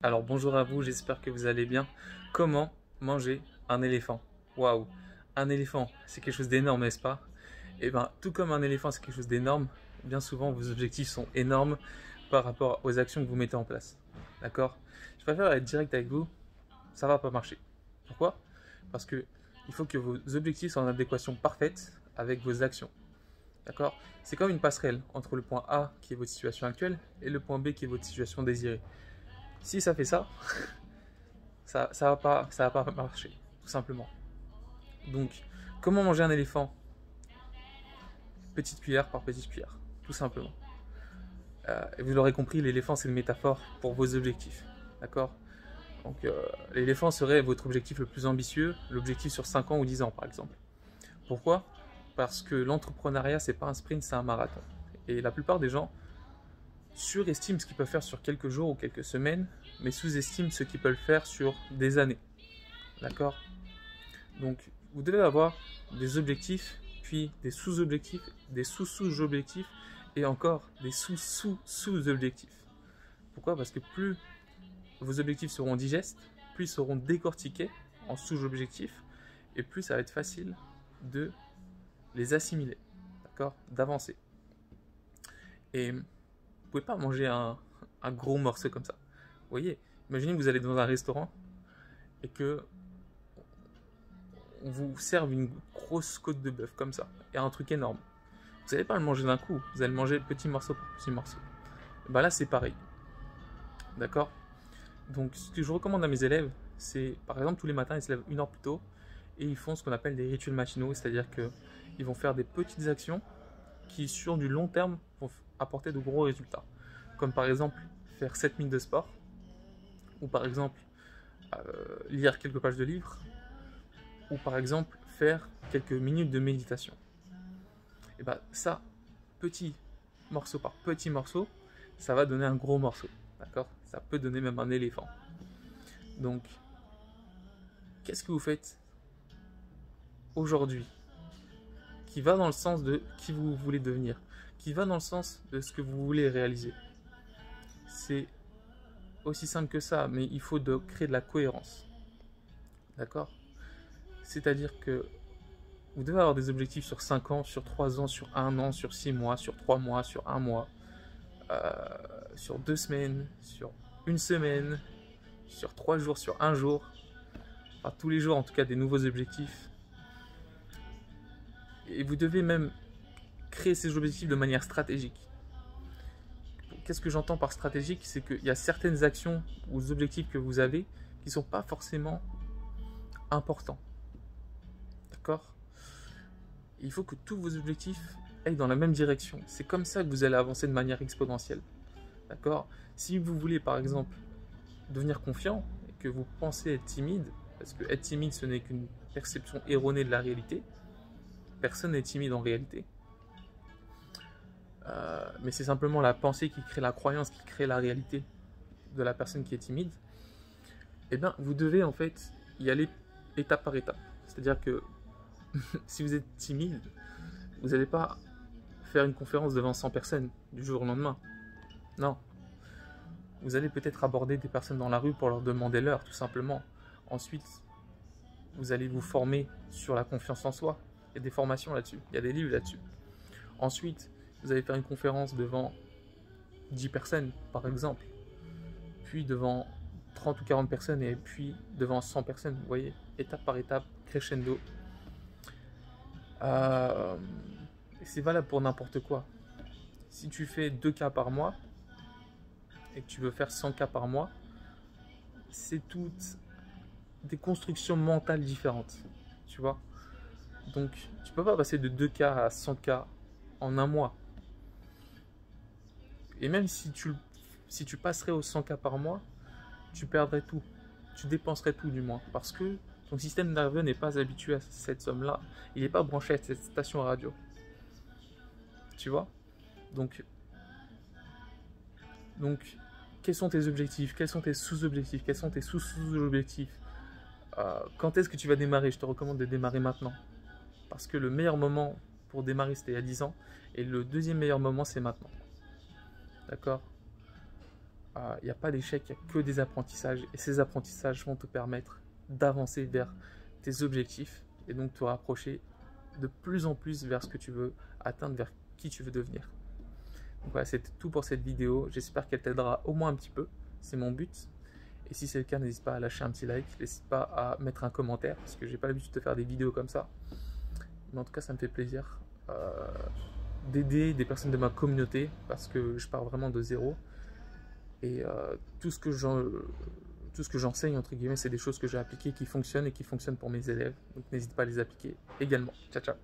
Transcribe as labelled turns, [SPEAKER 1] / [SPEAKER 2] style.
[SPEAKER 1] Alors bonjour à vous, j'espère que vous allez bien. Comment manger un éléphant? Waouh, un éléphant, c'est quelque chose d'énorme, n'est-ce pas? Et bien, tout comme un éléphant, c'est quelque chose d'énorme, bien souvent vos objectifs sont énormes par rapport aux actions que vous mettez en place. D'accord? Je préfère être direct avec vous, ça va pas marcher. Pourquoi? Parce que il faut que vos objectifs soient en adéquation parfaite avec vos actions. D'accord? C'est comme une passerelle entre le point A qui est votre situation actuelle et le point B qui est votre situation désirée. Si ça fait ça, ça va pas marcher, tout simplement. Donc, comment manger un éléphant? Petite cuillère par petite cuillère, tout simplement. Et vous l'aurez compris, l'éléphant c'est une métaphore pour vos objectifs, d'accord? Donc, l'éléphant serait votre objectif le plus ambitieux, l'objectif sur 5 ans ou 10 ans par exemple. Pourquoi? Parce que l'entrepreneuriat c'est pas un sprint, c'est un marathon. Et la plupart des gens surestiment ce qu'ils peuvent faire sur quelques jours ou quelques semaines, mais sous-estiment ce qu'ils peuvent faire sur des années. D'accord? Donc, vous devez avoir des objectifs, puis des sous-objectifs, des sous-sous-objectifs, et encore des sous-sous-sous-objectifs. Pourquoi? Parce que plus vos objectifs seront digestes, plus ils seront décortiqués en sous-objectifs, et plus ça va être facile de les assimiler, d'accord? D'avancer. Et vous ne pouvez pas manger un gros morceau comme ça. Vous voyez, imaginez que vous allez dans un restaurant et que on vous serve une grosse côte de bœuf comme ça, et un truc énorme. Vous n'allez pas le manger d'un coup, vous allez le manger petit morceau par petit morceau. Et ben là c'est pareil. D'accord? Donc ce que je recommande à mes élèves, c'est par exemple tous les matins ils se lèvent 1 heure plus tôt et ils font ce qu'on appelle des rituels matinaux, c'est-à-dire qu'ils vont faire des petites actions qui sur du long terme vont apporter de gros résultats. Comme par exemple faire 7 minutes de sport, ou par exemple lire quelques pages de livres, ou par exemple faire quelques minutes de méditation. Et bien ça, petit morceau par petit morceau, ça va donner un gros morceau. D'accord? Ça peut donner même un éléphant. Donc, qu'est-ce que vous faites aujourd'hui qui va dans le sens de qui vous voulez devenir, qui va dans le sens de ce que vous voulez réaliser? C'est aussi simple que ça, mais il faut créer de la cohérence. D'accord? C'est-à-dire que vous devez avoir des objectifs sur 5 ans, sur 3 ans, sur 1 an, sur 6 mois, sur 3 mois, sur 1 mois, sur 2 semaines, sur 1 semaine, sur 3 jours, sur 1 jour. Enfin, tous les jours, en tout cas, des nouveaux objectifs. Et vous devez même créer ces objectifs de manière stratégique. Qu'est-ce que j'entends par stratégique? C'est qu'il y a certaines actions ou objectifs que vous avez qui ne sont pas forcément importants. D'accord? Il faut que tous vos objectifs aillent dans la même direction. C'est comme ça que vous allez avancer de manière exponentielle. D'accord? Si vous voulez, par exemple, devenir confiant et que vous pensez être timide, parce que être timide, ce n'est qu'une perception erronée de la réalité. Personne n'est timide en réalité. Mais c'est simplement la pensée qui crée la croyance, qui crée la réalité de la personne qui est timide. Eh bien, vous devez en fait y aller étape par étape. C'est-à-dire que si vous êtes timide, vous n'allez pas faire une conférence devant 100 personnes du jour au lendemain. Non. Vous allez peut-être aborder des personnes dans la rue pour leur demander l'heure, tout simplement. Ensuite, vous allez vous former sur la confiance en soi. Il y a des formations là-dessus, il y a des livres là-dessus. Ensuite, vous allez faire une conférence devant 10 personnes, par exemple. Puis devant 30 ou 40 personnes, et puis devant 100 personnes. Vous voyez, étape par étape, crescendo. C'est valable pour n'importe quoi. Si tu fais 2 cas par mois, et que tu veux faire 100 cas par mois, c'est toutes des constructions mentales différentes. Tu vois? Donc, tu peux pas passer de 2 cas à 100 cas en un mois. Et même si tu passerais aux 100 cas par mois, tu perdrais tout. Tu dépenserais tout du moins. Parce que ton système nerveux n'est pas habitué à cette somme-là. Il n'est pas branché à cette station radio. Tu vois? Donc, quels sont tes objectifs? Quels sont tes sous-objectifs? Quels sont tes sous-sous-objectifs? Quand est-ce que tu vas démarrer? Je te recommande de démarrer maintenant. Parce que le meilleur moment pour démarrer, c'était il y a 10 ans. Et le deuxième meilleur moment, c'est maintenant. D'accord? Il n'y a pas d'échec, il n'y a que des apprentissages. Et ces apprentissages vont te permettre d'avancer vers tes objectifs et donc te rapprocher de plus en plus vers ce que tu veux atteindre, vers qui tu veux devenir. Donc voilà, c'est tout pour cette vidéo. J'espère qu'elle t'aidera au moins un petit peu. C'est mon but. Et si c'est le cas, n'hésite pas à lâcher un petit like. N'hésite pas à mettre un commentaire parce que j'ai pas l'habitude de faire des vidéos comme ça. Mais en tout cas, ça me fait plaisir d'aider des personnes de ma communauté parce que je pars vraiment de zéro. Et tout ce que j'enseigne, entre guillemets, c'est des choses que j'ai appliquées qui fonctionnent et qui fonctionnent pour mes élèves. Donc n'hésite pas à les appliquer également. Ciao, ciao.